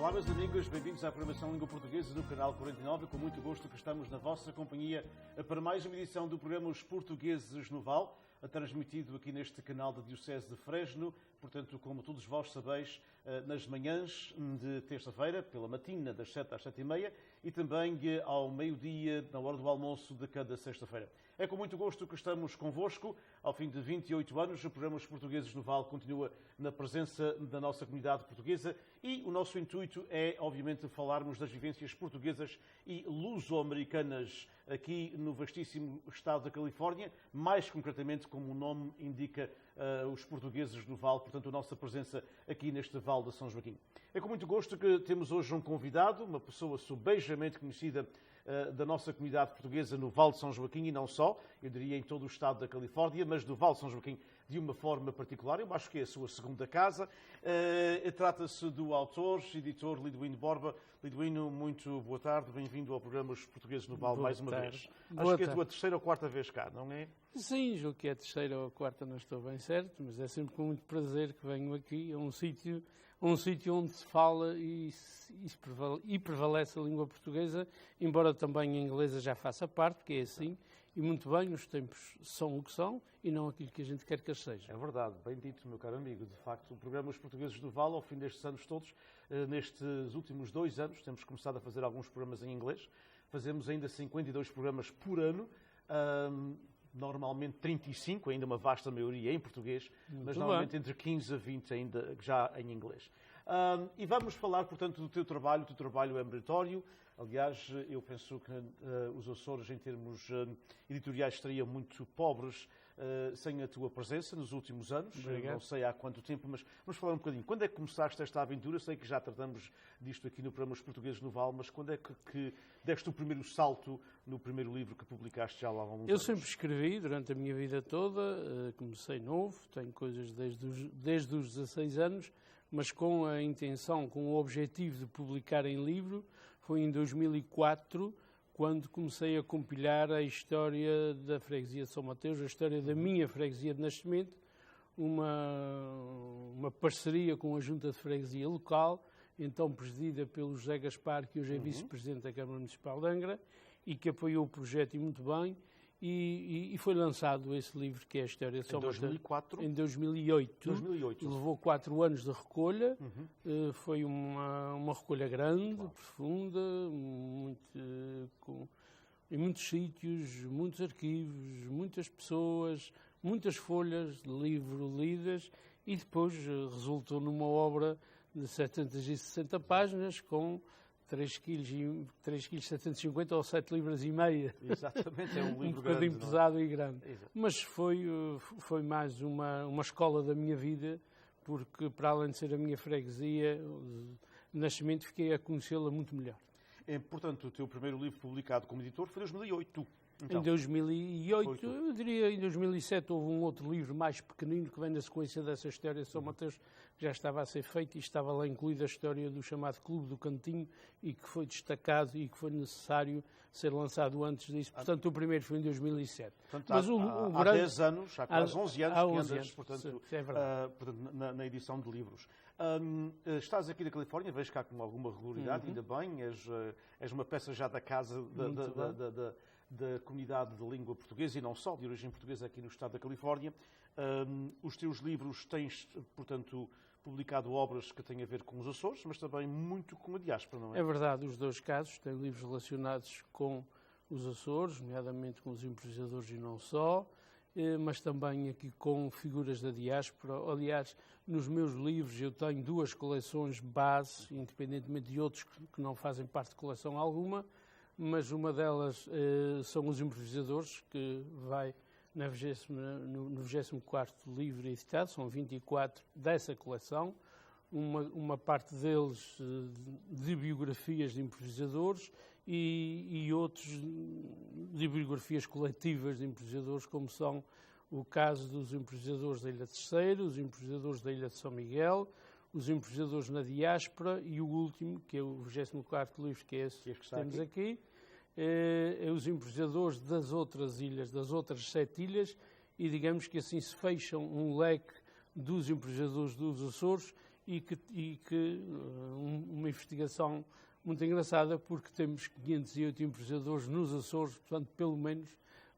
Olá, meus amigos, bem-vindos à programação Língua Portuguesa do Canal 49. Com muito gosto que estamos na vossa companhia para mais uma edição do programa Os Portugueses no Val, transmitido aqui neste canal da Diocese de Fresno. Portanto, como todos vós sabeis, nas manhãs de terça-feira, pela matina, das 7 às 7h30, e também ao meio-dia, na hora do almoço de cada sexta-feira. É com muito gosto que estamos convosco. Ao fim de 28 anos, o programa Os Portugueses no Val continua na presença da nossa comunidade portuguesa e o nosso intuito é, obviamente, falarmos das vivências portuguesas e luso-americanas aqui no vastíssimo estado da Califórnia, mais concretamente, como o nome indica, os portugueses no Val, portanto, a nossa presença aqui neste Val de São Joaquim. É com muito gosto que temos hoje um convidado, uma pessoa subejamente conhecida da nossa comunidade portuguesa no Val de São Joaquim, e não só, eu diria em todo o estado da Califórnia, mas do Val de São Joaquim de uma forma particular. Eu acho que é a sua segunda casa. Trata-se do autor, editor Liduíno Borba. Liduíno, muito boa tarde, bem-vindo ao programa Os Portugueses no Val mais uma vez. Acho que é a tua terceira ou quarta vez cá, não é? Sim, julgo que é a terceira ou a quarta, não estou bem certo, mas é sempre com muito prazer que venho aqui a um sítio onde se fala e prevalece a língua portuguesa, embora também a inglesa já faça parte, porque é assim, e muito bem, os tempos são o que são e não aquilo que a gente quer que eles sejam. É verdade, bem dito, meu caro amigo. De facto, o programa Os Portugueses do Val, ao fim destes anos todos, nestes últimos 2 anos, temos começado a fazer alguns programas em inglês. Fazemos ainda 52 programas por ano, normalmente 35, ainda uma vasta maioria em português, mas normalmente entre 15 a 20 ainda já em inglês. E vamos falar, portanto, do teu trabalho. O teu trabalho é meritório. Aliás, eu penso que os Açores, em termos editoriais, estariam muito pobres sem a tua presença nos últimos anos. Obrigado. Não sei há quanto tempo, mas vamos falar um bocadinho. Quando é que começaste esta aventura? Sei que já tratamos disto aqui no programa Os Portugueses no Val, mas quando é que deste o primeiro salto no primeiro livro que publicaste já lá há alguns anos? Eu sempre escrevi durante a minha vida toda, comecei novo, tenho coisas desde os 16 anos, mas com a intenção, com o objetivo de publicar em livro. Foi em 2004, quando comecei a compilar a história da freguesia de São Mateus, a história da minha freguesia de nascimento, uma parceria com a Junta de Freguesia local, então presidida pelo José Gaspar, que hoje é vice-presidente da Câmara Municipal de Angra, e que apoiou o projeto e muito bem, e foi lançado esse livro, que é a história de São Mateus. Em 2004? Em 2008. Levou 4 anos de recolha. Foi uma recolha grande, profunda, em muitos sítios, muitos arquivos, muitas pessoas, muitas folhas de livro lidas, e depois resultou numa obra de 760 páginas com 3,750 kg ou 7 libras e meia. Exatamente, é um livro bocadinho grande, pesado e grande. Exato. Mas foi mais uma escola da minha vida, porque para além de ser a minha freguesia, de nascimento, fiquei a conhecê-la muito melhor. Portanto, o teu primeiro livro publicado como editor foi em 2008. Então. Em 2008, eu diria em 2007 houve um outro livro mais pequenino que vem na sequência dessa história de São Mateus, que já estava a ser feito, e estava lá incluída a história do chamado Clube do Cantinho, e que foi destacado e que foi necessário ser lançado antes disso. Portanto, o primeiro foi em 2007. Portanto, mas há 10 anos, há quase 11 anos que andas, portanto, na edição de livros. Estás aqui na Califórnia, vejo cá com alguma regularidade, ainda bem, és uma peça já da casa da comunidade de língua portuguesa, e não só, de origem portuguesa aqui no estado da Califórnia. Os teus livros tens, portanto, publicado obras que têm a ver com os Açores, mas também muito com a diáspora, não é? É verdade, os dois casos. Tenho livros relacionados com os Açores, nomeadamente com os improvisadores e não só, mas também aqui com figuras da diáspora. Aliás, nos meus livros eu tenho 2 coleções base, independentemente de outros que não fazem parte de coleção alguma, mas uma delas são os improvisadores, que vai no 24º livro editado, são 24 dessa coleção, uma parte deles de biografias de improvisadores e outros de biografias coletivas de improvisadores, como são o caso dos improvisadores da Ilha Terceira, os improvisadores da Ilha de São Miguel, os improvisadores na diáspora, e o último, que é o 24º livro, que é esse que temos aqui, os improvisadores das outras ilhas, das outras 7 ilhas, e digamos que assim se fecham um leque dos improvisadores dos Açores, uma investigação muito engraçada, porque temos 508 empregadores nos Açores, portanto, pelo menos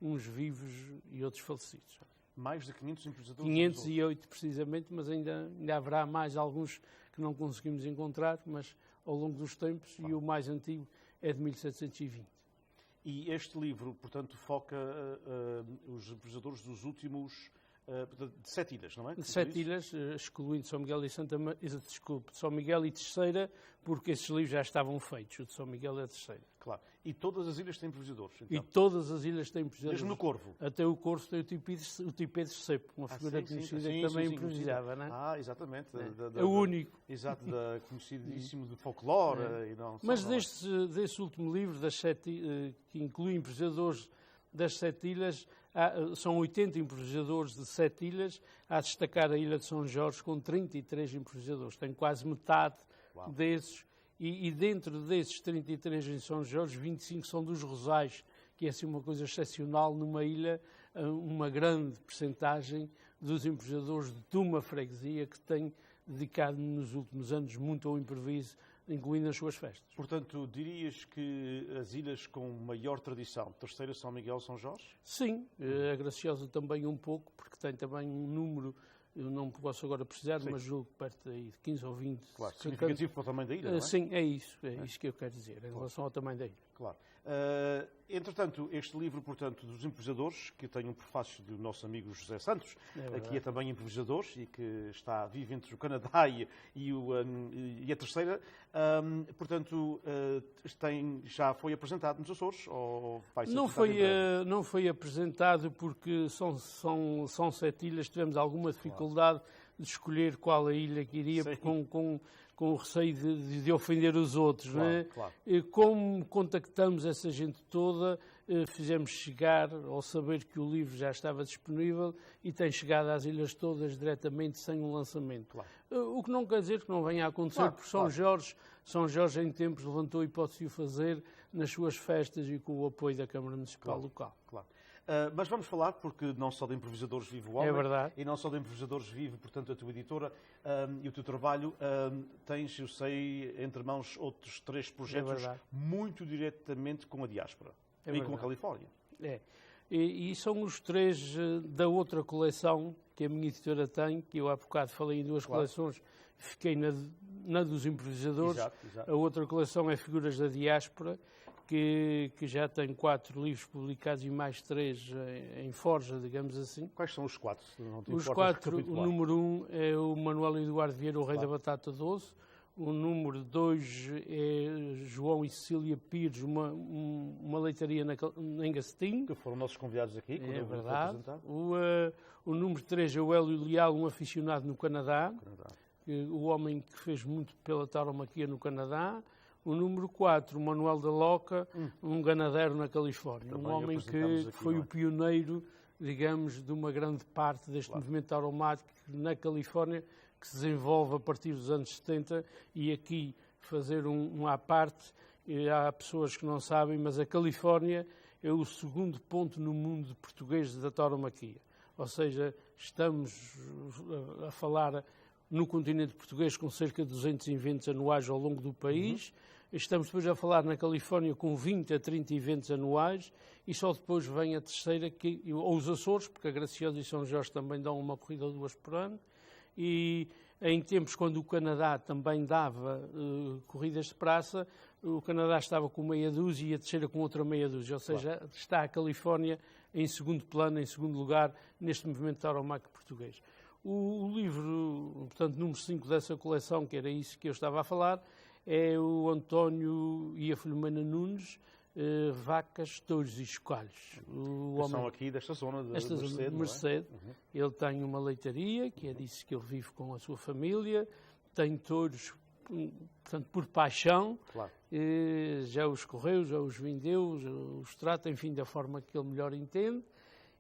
uns vivos e outros falecidos. Mais de 500 empregadores? 508 precisamente, mas ainda haverá mais alguns que não conseguimos encontrar, mas ao longo dos tempos, e o mais antigo é de 1720. E este livro, portanto, foca os empregadores dos últimos... de 7 ilhas, não é? De 7 ilhas, excluindo São Miguel e São Miguel e Terceira, porque esses livros já estavam feitos. O de São Miguel é a Terceira. Claro. E todas as ilhas têm improvisadores, então? E todas as ilhas têm improvisadores. Mesmo no Corvo? Até o Corvo tem o Tipé de Sepo, uma figura conhecida que também improvisava, não é? Ah, exatamente. É o único. Exato, conhecidíssimo de folclore. E não, mas desse último livro, que inclui improvisadores das 7 ilhas, são 80 improvisadores de 7 ilhas, a destacar a Ilha de São Jorge com 33 improvisadores. Tem quase metade desses, e dentro desses 33 em São Jorge, 25 são dos Rosais, que é assim uma coisa excepcional numa ilha, uma grande percentagem dos improvisadores de uma freguesia que tem dedicado nos últimos anos muito ao improviso, incluindo as suas festas. Portanto, dirias que as ilhas com maior tradição, Terceira, São Miguel, São Jorge? Sim, a Graciosa também um pouco, porque tem também um número, eu não posso agora precisar, mas julgo perto aí de 15 ou 20. Claro, significativo para o tamanho da ilha, não é? Sim, é isso que eu quero dizer, em relação ao tamanho da ilha. Claro. Entretanto, este livro, portanto, dos improvisadores, que tem um prefácio do nosso amigo José Santos, que é também improvisador e que vive entre o Canadá e a Terceira, portanto, já foi apresentado nos Açores? Ou vai ser não foi apresentado porque são 7 ilhas, tivemos alguma dificuldade de escolher qual a ilha que iria, com o receio de ofender os outros. Claro, não é? Claro. Como contactamos essa gente toda, fizemos chegar ao saber que o livro já estava disponível e tem chegado às ilhas todas diretamente sem um lançamento. Claro. O que não quer dizer que não venha a acontecer, porque São Jorge em tempos levantou a hipótese de o fazer nas suas festas e com o apoio da Câmara Municipal local. Claro. Mas vamos falar, porque não só de improvisadores vive o homem, é verdade. E não só de improvisadores vive, portanto, a tua editora e o teu trabalho. Tens, eu sei, entre mãos outros 3 projetos muito diretamente com a diáspora e com a Califórnia. E são os 3 da outra coleção que a minha editora tem, que eu há bocado falei em 2 coleções, fiquei na dos improvisadores. Exato. A outra coleção é Figuras da Diáspora, que já tem 4 livros publicados e mais 3 em forja, digamos assim. Quais são os 4? Os 4, o número 1 é o Manuel Eduardo Vieira, o Rei da Batata Doce. O número 2 é João e Cecília Pires, uma leitaria em Gastinho. Que foram nossos convidados aqui. É verdade. O número 3 é o Hélio Leal, um aficionado no Canadá. O homem que fez muito pela tauromaquia no Canadá. O número 4, o Manuel da Loca, um ganadeiro na Califórnia. Também um homem que foi o pioneiro, digamos, de uma grande parte deste movimento tauromático na Califórnia, que se desenvolve a partir dos anos 70, e aqui fazer um à parte, há pessoas que não sabem, mas a Califórnia é o segundo ponto no mundo de portugueses da tauromaquia. Ou seja, estamos a falar no continente português com cerca de 200 eventos anuais ao longo do país. Estamos depois a falar na Califórnia com 20 a 30 eventos anuais, e só depois vem a Terceira, ou os Açores, porque a Graciosa e São Jorge também dão uma corrida ou 2 por ano. E em tempos quando o Canadá também dava corridas de praça, o Canadá estava com meia dúzia e a Terceira com outra meia dúzia. Ou seja, está a Califórnia em segundo plano, em segundo lugar, neste movimento tauromáquico português. O livro, portanto, número 5 dessa coleção, que era isso que eu estava a falar, é o António e a Filomena Nunes, Vacas, Touros e Chocalhos. São aqui desta zona de Mercede. Ele tem uma leitaria, que é disso que ele vive com a sua família, tem touros, portanto, por paixão, já os correu, já os vendeu, já os trata, enfim, da forma que ele melhor entende.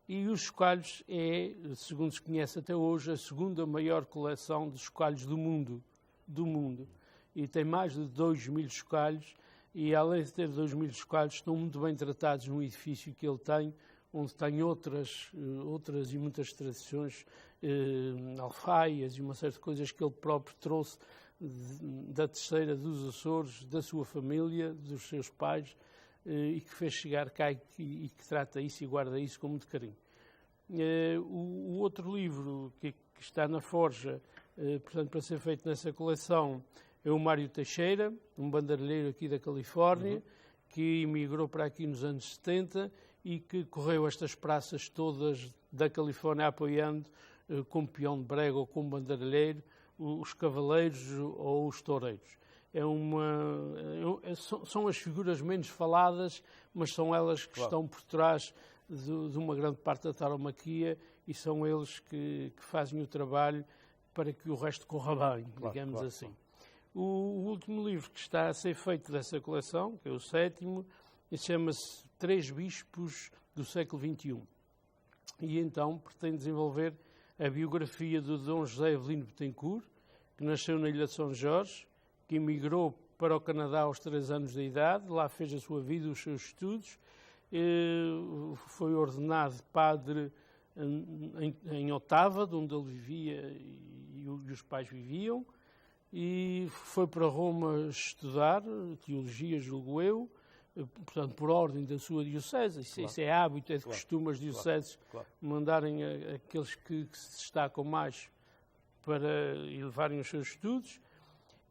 E os chocalhos é, segundo se conhece até hoje, a segunda maior coleção de chocalhos do mundo. E tem mais de 2.000 chocalhos, e além de ter 2.000 chocalhos, estão muito bem tratados num edifício que ele tem, onde tem outras e muitas tradições alfaias e uma série de coisas que ele próprio trouxe da Terceira, dos Açores, da sua família, dos seus pais, e que fez chegar cá e que trata isso e guarda isso com muito carinho. O outro livro que está na forja, portanto, para ser feito nessa coleção, é o Mário Teixeira, um banderilheiro aqui da Califórnia, que emigrou para aqui nos anos 70 e que correu estas praças todas da Califórnia apoiando, como peão de brega ou como banderilheiro, os cavaleiros ou os toureiros. São as figuras menos faladas, mas são elas que estão por trás de uma grande parte da tauromaquia e são eles que fazem o trabalho para que o resto corra bem, digamos assim. O último livro que está a ser feito dessa coleção, que é o 7º, chama-se Três Bispos do século XXI. E então pretende desenvolver a biografia do Dom José Avelino Betancourt, que nasceu na Ilha de São Jorge, que emigrou para o Canadá aos 3 anos de idade, lá fez a sua vida, os seus estudos, foi ordenado padre em Otava, onde ele vivia e os pais viviam, e foi para Roma estudar teologia, julgo eu, portanto, por ordem da sua diocese. Isso é hábito, é de costume as dioceses mandarem aqueles que se destacam mais para levarem os seus estudos.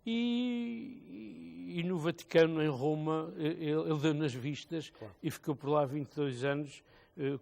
E no Vaticano, em Roma, ele deu nas vistas e ficou por lá 22 anos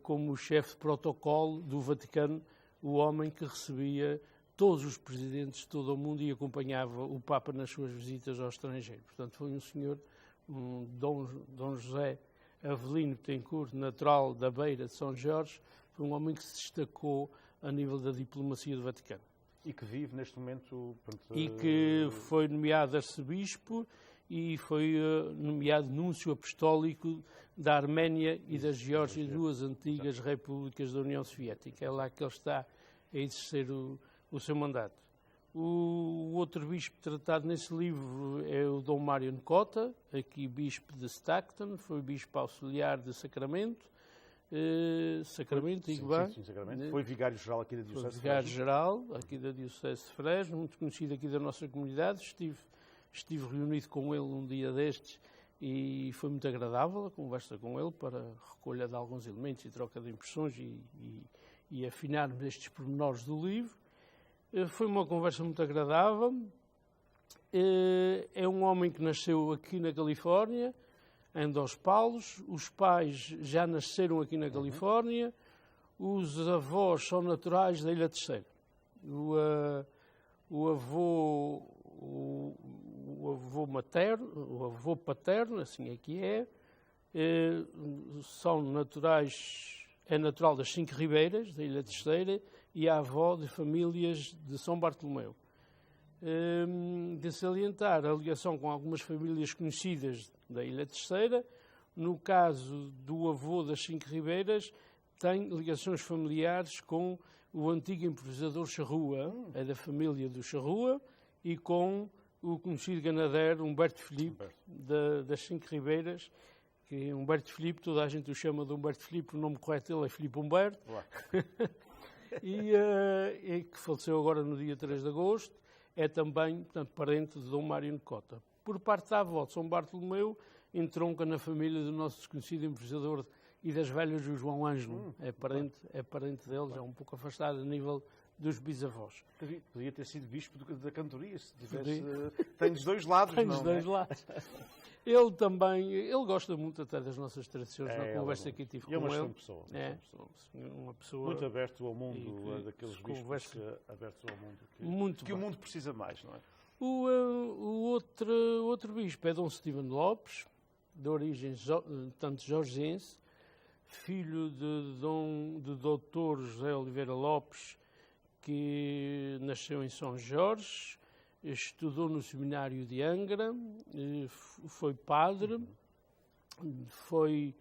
como o chefe de protocolo do Vaticano, o homem que recebia todos os presidentes de todo o mundo e acompanhava o Papa nas suas visitas ao estrangeiro. Portanto, foi um senhor, Dom José Avelino Betancourt, natural da Beira de São Jorge, foi um homem que se destacou a nível da diplomacia do Vaticano. E que vive neste momento... E que foi nomeado arcebispo e foi nomeado núncio apostólico da Arménia e da Geórgia, duas antigas repúblicas da União Soviética. É lá que ele está a exercer o seu mandato. O outro bispo tratado nesse livro é o Dom Mário Ncota, aqui bispo de Stockton, foi bispo auxiliar de Sacramento. Sacramento. Foi vigário-geral aqui da Diocese de Fresno. Vigário-geral aqui da Diocese de Fresno, muito conhecido aqui da nossa comunidade. Estive reunido com ele um dia destes e foi muito agradável a conversa com ele para recolha de alguns elementos e troca de impressões e afinarmos estes pormenores do livro. Foi uma conversa muito agradável. É um homem que nasceu aqui na Califórnia, em Dos Palos. Os pais já nasceram aqui na Califórnia. Os avós são naturais da Ilha Terceira. O avô materno, o avô paterno, assim é que são naturais, é natural das Cinco Ribeiras, da Ilha Terceira, e a avó de famílias de São Bartolomeu. De salientar a ligação com algumas famílias conhecidas da Ilha Terceira. No caso do avô das Cinco Ribeiras, tem ligações familiares com o antigo improvisador Charrua, é da família do Charrua, e com o conhecido ganadeiro Humberto Filipe, das Cinco Ribeiras, que Humberto Filipe, toda a gente o chama de Humberto Filipe, o nome correto dele é Filipe Humberto, e que faleceu agora no dia 3 de agosto. É também, portanto, parente de Dom Mário Ncota. Por parte da avó de São Bartolomeu, entronca na família do nosso desconhecido improvisador e das velhas do João Ângelo. É parente deles, é um pouco afastado a nível dos bisavós. Podia ter sido bispo da cantoria, se tivesse... Tem dos dois lados, não é? Tem dos dois lados. Ele gosta muito até das nossas tradições, na conversa que eu tive com ele. É uma pessoa muito aberto ao mundo, daqueles bispos abertos ao mundo, que o mundo precisa mais, não é? O outro bispo é Dom Steven Lopes, de origem tanto jorgense, filho de Dr. José Oliveira Lopes, que nasceu em São Jorge, estudou no seminário de Angra, foi padre, foi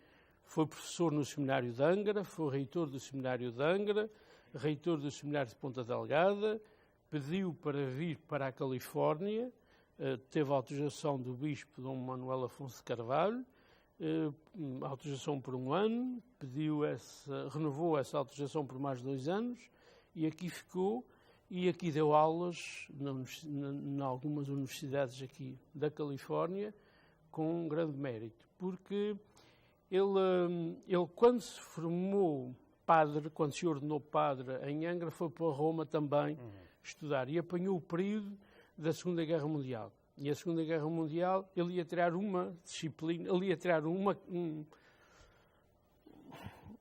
professor no seminário de Angra, foi reitor do seminário de Angra, reitor do seminário de Ponta Delgada, pediu para vir para a Califórnia, teve a autorização do bispo Dom Manuel Afonso de Carvalho, autorização por 1 ano, renovou essa autorização por mais 2 anos e aqui ficou e aqui deu aulas em algumas universidades aqui da Califórnia com um grande mérito, porque ele quando se formou padre, quando se ordenou padre em Angra, foi para Roma também estudar e apanhou o período da Segunda Guerra Mundial. E a Segunda Guerra Mundial, ele ia tirar uma disciplina, ele ia tirar um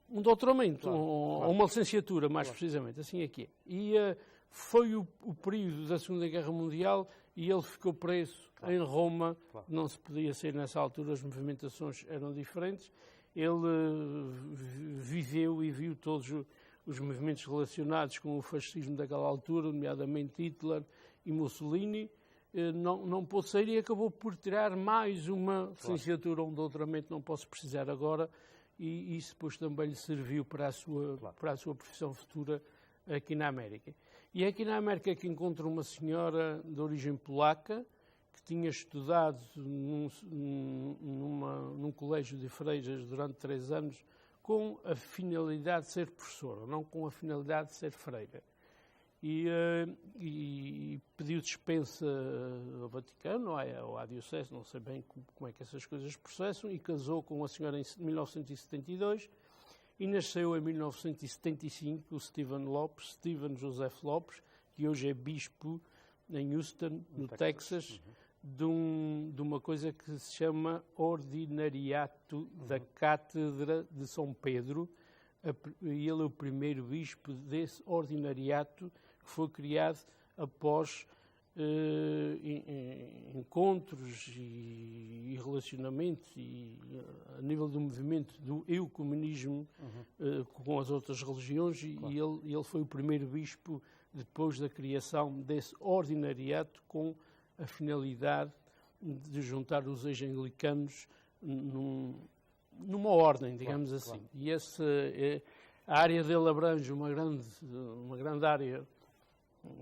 doutoramento, ou uma licenciatura, mais precisamente, assim aqui. E foi o período da Segunda Guerra Mundial e ele ficou preso em Roma. Não se podia sair nessa altura, as movimentações eram diferentes. Ele viveu e viu todos os movimentos relacionados com o fascismo daquela altura, nomeadamente Hitler e Mussolini. Não pôde sair e acabou por tirar mais uma licenciatura, um doutoramento, não posso precisar agora, e isso depois também lhe serviu para a sua profissão futura aqui na América. E é aqui na América que encontro uma senhora de origem polaca, que tinha estudado num colégio de freiras durante 3 anos, com a finalidade de ser professora, não com a finalidade de ser freira. E pediu dispensa ao Vaticano, ou à Diocese, não sei bem como é que essas coisas processam, e casou com a senhora em 1972, e nasceu em 1975 o Steven Joseph Lopes, que hoje é bispo em Houston, no Texas, de uma coisa que se chama Ordinariato da Cátedra de São Pedro, e ele é o primeiro bispo desse ordinariato que foi criado após encontros e relacionamentos e a nível do movimento do ecumenismo com as outras religiões, e ele foi o primeiro bispo depois da criação desse ordinariato com a finalidade de juntar os ex-anglicanos numa ordem, digamos assim. E a área dele abrange uma grande área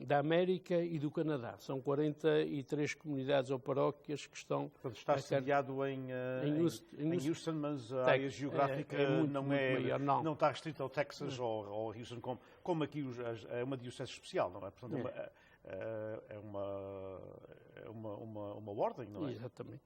da América e do Canadá. São 43 comunidades ou paróquias que estão... Portanto, está sediado em Houston, mas a área geográfica não está restrita ao Texas ou ao Houston, como aqui é uma diocese especial, não é? Portanto, é uma ordem, não é? Exatamente.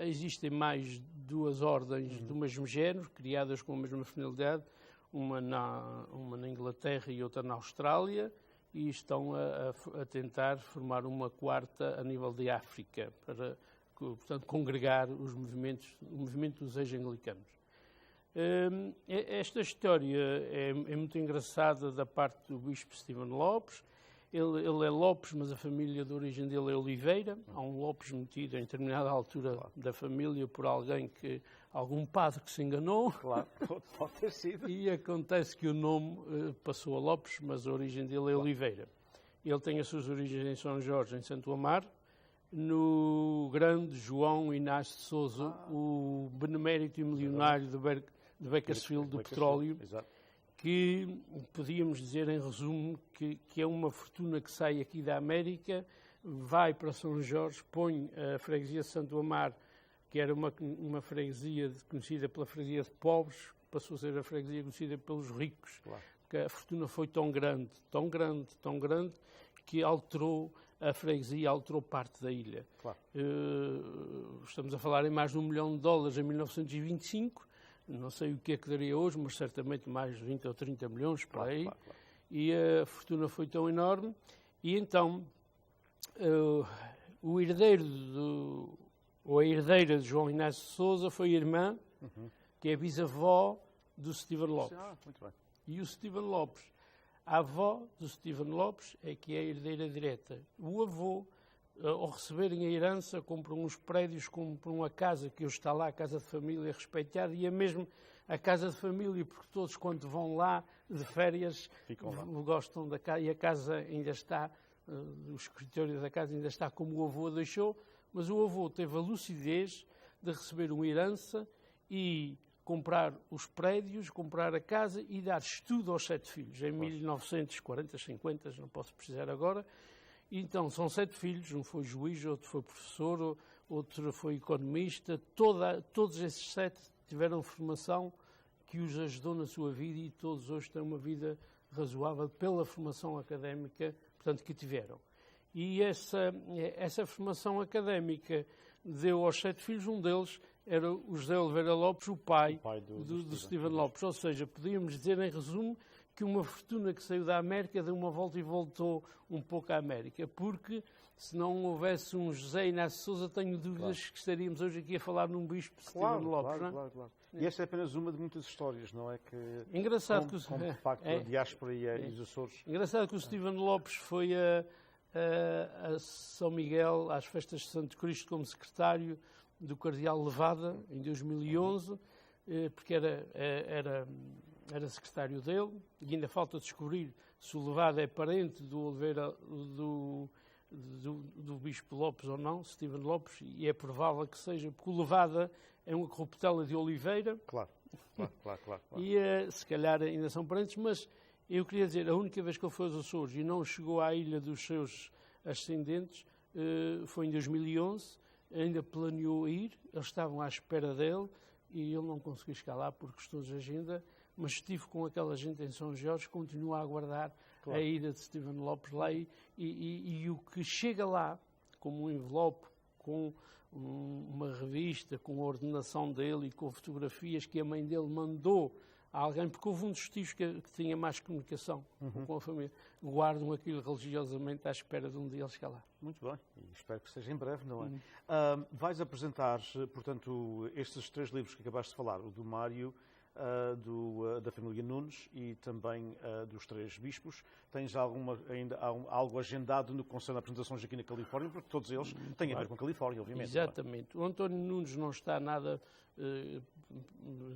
Existem mais 2 ordens do mesmo género, criadas com a mesma finalidade, uma na Inglaterra e outra na Austrália, e estão a tentar formar uma 4ª a nível de África, para, portanto, congregar o movimento dos ex-anglicanos. Esta história é muito engraçada da parte do bispo Steven Lopes. Ele é Lopes, mas a família de origem dele é Oliveira. Há um Lopes metido em determinada altura da família por algum padre que se enganou. Claro, pode ter sido. E acontece que o nome passou a Lopes, mas a origem dele é Oliveira. Ele tem as suas origens em São Jorge, em Santo Amaro, no grande João Inácio de Sousa, o benemérito e milionário de Bakersfield, do petróleo. Exato. Que podíamos dizer, em resumo, que é uma fortuna que sai aqui da América, vai para São Jorge, põe a freguesia de Santo Amaro, que era uma freguesia conhecida pela freguesia de pobres, passou a ser a freguesia conhecida pelos ricos. Claro. Porque a fortuna foi tão grande, que alterou a freguesia, alterou parte da ilha. Claro. Estamos a falar em mais de $1 milhão em 1925, não sei o que é que daria hoje, mas certamente mais 20 ou 30 milhões por aí. Claro. E a fortuna foi tão enorme. E então, o herdeiro ou a herdeira de João Inácio de Sousa foi a irmã, que é a bisavó do Steven Lopes. Muito bem. E o Steven Lopes, a avó do Steven Lopes é que é a herdeira direta. O avô, ao receberem a herança, compram uns prédios, compram a casa que hoje está lá, a casa de família respeitada, e é mesmo a casa de família, porque todos quando vão lá de férias gostam da casa, e a casa ainda está, o escritório da casa ainda está como o avô deixou, mas o avô teve a lucidez de receber uma herança e comprar os prédios, comprar a casa e dar estudo aos 7 filhos, em 1940, 50, não posso precisar agora. Então, são 7 filhos, um foi juiz, outro foi professor, outro foi economista. Todos esses 7 tiveram formação que os ajudou na sua vida e todos hoje têm uma vida razoável pela formação académica, portanto, que tiveram. E essa formação académica deu aos 7 filhos, um deles era o José Oliveira Lopes, o pai do Stephen Lopes. Ou seja, podíamos dizer, em resumo, que uma fortuna que saiu da América deu uma volta e voltou um pouco à América, porque se não houvesse um José Inácio Sousa, tenho dúvidas que estaríamos hoje aqui a falar num bispo Stephen Lopes. Claro. E esta é apenas uma de muitas histórias, não é? Que engraçado que de facto a diáspora e os Açores. Engraçado que o Stephen Lopes foi a São Miguel, às festas de Santo Cristo, como secretário do Cardeal Levada, em 2011, porque era secretário dele, e ainda falta descobrir se o Levada é parente do Oliveira, do Bispo Lopes ou não, Stephen Lopes, e é provável que seja, porque o Levada é uma corruptela de Oliveira. Claro. E se calhar ainda são parentes, mas eu queria dizer, a única vez que ele foi aos Açores e não chegou à ilha dos seus ascendentes foi em 2011, ainda planeou ir, eles estavam à espera dele e ele não conseguiu chegar lá por questões de agenda, mas estive com aquela gente em São Jorge, continua a aguardar a ida de Stephen Lopes lá e o que chega lá, como um envelope, com uma revista, com a ordenação dele e com fotografias que a mãe dele mandou a alguém, porque houve um dos tios que tinha mais comunicação com a família, guardam aquilo religiosamente à espera de um dia ele chegar lá. Muito bem, e espero que seja em breve, não é? Vais apresentar, portanto, estes 3 livros que acabaste de falar, o do Mário, da família Nunes e também dos 3 bispos. Tens ainda algo agendado no que concerne a apresentações aqui na Califórnia, porque todos eles têm a ver com a Califórnia, obviamente. Exatamente. O António Nunes não está nada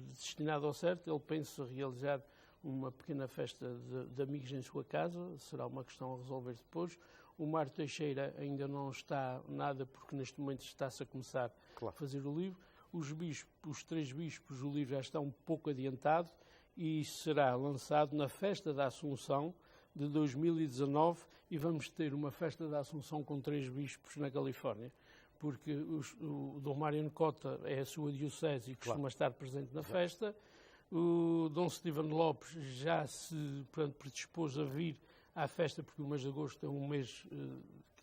destinado ao certo. Ele pensa realizar uma pequena festa de amigos em sua casa, será uma questão a resolver depois. O Mário Teixeira ainda não está nada, porque neste momento está-se a começar a fazer o livro. Os 3 bispos, o livro já está um pouco adiantado e será lançado na Festa da Assunção de 2019 e vamos ter uma Festa da Assunção com 3 bispos na Califórnia, porque o Dom Mário Cota é a sua diocese e costuma estar presente na festa. O Dom Stephen Lopes já se predispôs a vir à festa, porque o mês de agosto é um mês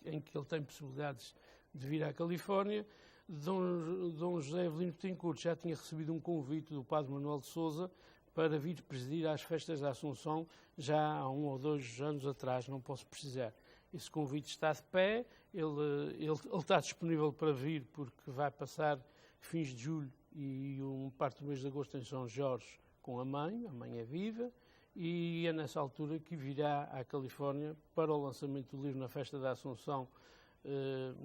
em que ele tem possibilidades de vir à Califórnia. Dom José Evelino Betancourt já tinha recebido um convite do Padre Manuel de Sousa para vir presidir às festas da Assunção já há 1 ou 2 anos atrás, não posso precisar. Esse convite está de pé, ele está disponível para vir porque vai passar fins de julho e parte do mês de agosto em São Jorge com a mãe é viva, e é nessa altura que virá à Califórnia para o lançamento do livro na Festa da Assunção,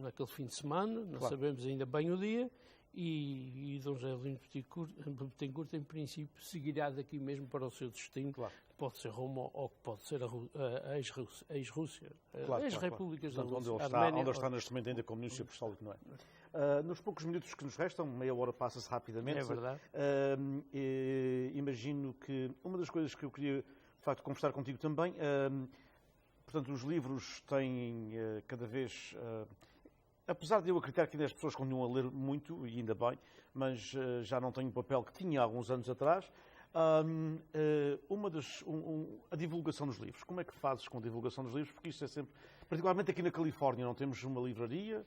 naquele fim de semana, não sabemos ainda bem o dia, e Dom José Evelino Betancourt, em princípio, seguirá daqui mesmo para o seu destino, que pode ser Roma ou que pode ser a ex-Rússia, ex-repúblicas da Rússia. Onde ele está neste momento ainda como ministro apostólico, não é? Nos poucos minutos que nos restam, meia hora passa-se rapidamente. É verdade. Imagino que uma das coisas que eu queria, de facto, conversar contigo também... Portanto, os livros têm cada vez... apesar de eu acreditar que ainda as pessoas continuam a ler muito, e ainda bem, mas já não têm o papel que tinha há alguns anos atrás. A divulgação dos livros. Como é que fazes com a divulgação dos livros? Porque isto é sempre... Particularmente aqui na Califórnia não temos uma livraria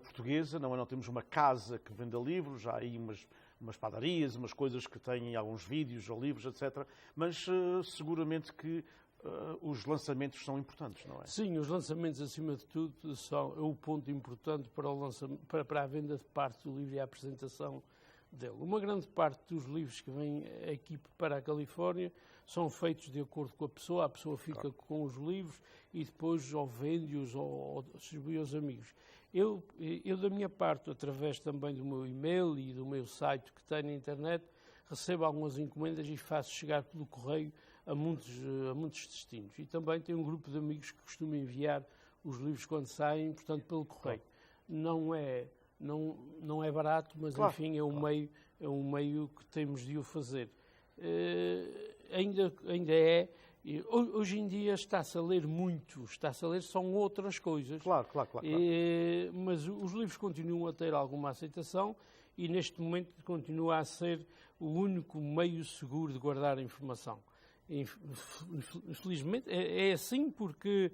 portuguesa, não temos uma casa que venda livros, há aí umas padarias, umas coisas que têm alguns vídeos ou livros, etc. Mas seguramente que os lançamentos são importantes, não é? Sim, os lançamentos, acima de tudo, são o ponto importante para a venda de parte do livro e a apresentação dele. Uma grande parte dos livros que vêm aqui para a Califórnia são feitos de acordo com a pessoa fica com os livros e depois ou vende-os ou distribui aos amigos. Eu, da minha parte, através também do meu e-mail e do meu site que tenho na internet, recebo algumas encomendas e faço chegar pelo correio a muitos destinos. E também tenho um grupo de amigos que costumam enviar os livros quando saem, portanto, pelo correio. Não é barato, mas enfim, é um meio que temos de o fazer. Ainda é. Hoje em dia está-se a ler muito, são outras coisas. Claro. Mas os livros continuam a ter alguma aceitação e neste momento continua a ser o único meio seguro de guardar a informação. Infelizmente, é assim porque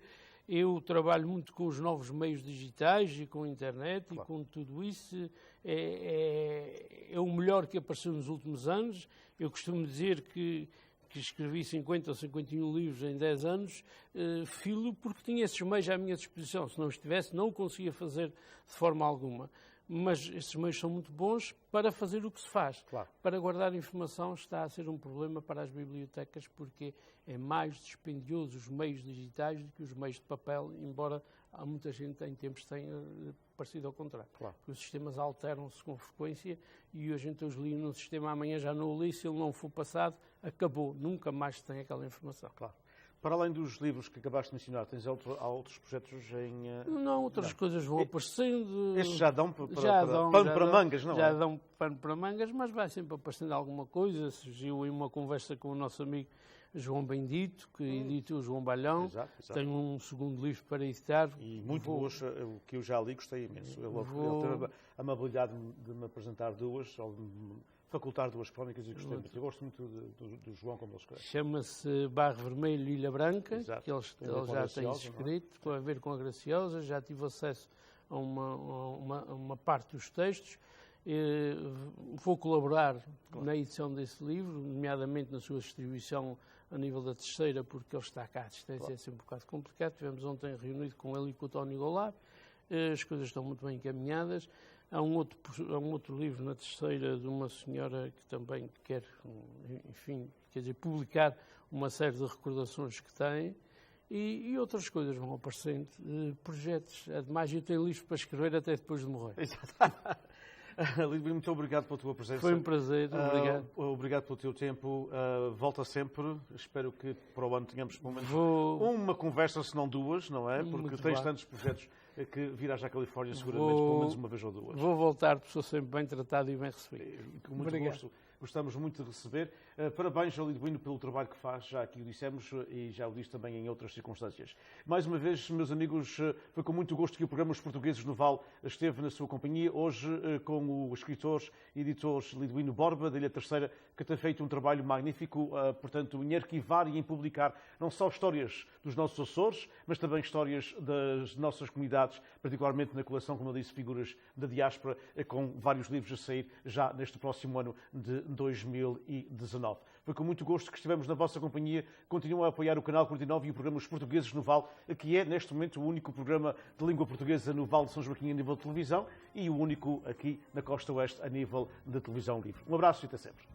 eu trabalho muito com os novos meios digitais e com a internet e com tudo isso. É o melhor que apareceu nos últimos anos. Eu costumo dizer que escrevi 50 ou 51 livros em 10 anos, filo porque tinha esses meios à minha disposição. Se não estivesse, não o conseguia fazer de forma alguma. Mas esses meios são muito bons para fazer o que se faz. Claro. Para guardar informação está a ser um problema para as bibliotecas porque é mais dispendioso os meios digitais do que os meios de papel, embora há muita gente em tempos tenha parecido ao contrário. Claro. Porque os sistemas alteram-se com frequência e hoje então li num sistema, amanhã já não o li, se ele não for passado, acabou, nunca mais se tem aquela informação. Claro. Para além dos livros que acabaste de mencionar, há outros projetos em... Não, outras coisas vão aparecendo. Estes já dão pano para mangas, não é? Já dão pano para mangas, mas vai sempre aparecendo alguma coisa. Surgiu aí uma conversa com o nosso amigo João Bendito, que edita o João Balhão. Exato. Tenho um segundo livro para editar. E muito boas, o que eu já li, gostei imenso. Ele teve a amabilidade de me apresentar duas, ou de me facultar duas crónicas e gostei muito. Eu gosto muito do João como ele escreve. Chama-se Barro Vermelho e Ilha Branca, Exato. que ele já tem escrito, com a ver com a Graciosa. Já tive acesso a uma parte dos textos. Vou colaborar na edição desse livro, nomeadamente na sua distribuição a nível da Terceira, porque ele está cá à distância, é sempre um bocado complicado. Tivemos ontem reunido com ele e com o Tony Goulart. As coisas estão muito bem encaminhadas. Há um outro livro na Terceira de uma senhora que também quer, enfim, quer dizer, publicar uma série de recordações que tem e outras coisas vão aparecendo, projetos. Ademais, eu tenho livros para escrever até depois de morrer. Lidwino, muito obrigado pela tua presença. Foi um prazer, obrigado. Obrigado pelo teu tempo. Volta sempre. Espero que para o ano tenhamos pelo menos uma conversa, se não duas, não é? Porque tens tantos projetos que virás à Califórnia seguramente pelo menos uma vez ou duas. Vou voltar, porque sou sempre bem tratado e bem recebido. Com muito gosto. Gostamos muito de receber. Parabéns ao Lidwino pelo trabalho que faz, já aqui o dissemos e já o disse também em outras circunstâncias. Mais uma vez, meus amigos, foi com muito gosto que o programa Os Portugueses no Val esteve na sua companhia, hoje com o escritor e editor Lidwino Borba, da Ilha Terceira, que tem feito um trabalho magnífico, portanto, em arquivar e em publicar não só histórias dos nossos Açores, mas também histórias das nossas comunidades, particularmente na coleção, como eu disse, Figuras da Diáspora, com vários livros a sair já neste próximo ano de 2019. Foi com muito gosto que estivemos na vossa companhia. Continuam a apoiar o Canal 49 e o programa Os Portugueses no Val, que é, neste momento, o único programa de língua portuguesa no Val de São Joaquim a nível de televisão e o único aqui na Costa Oeste a nível de televisão livre. Um abraço e até sempre.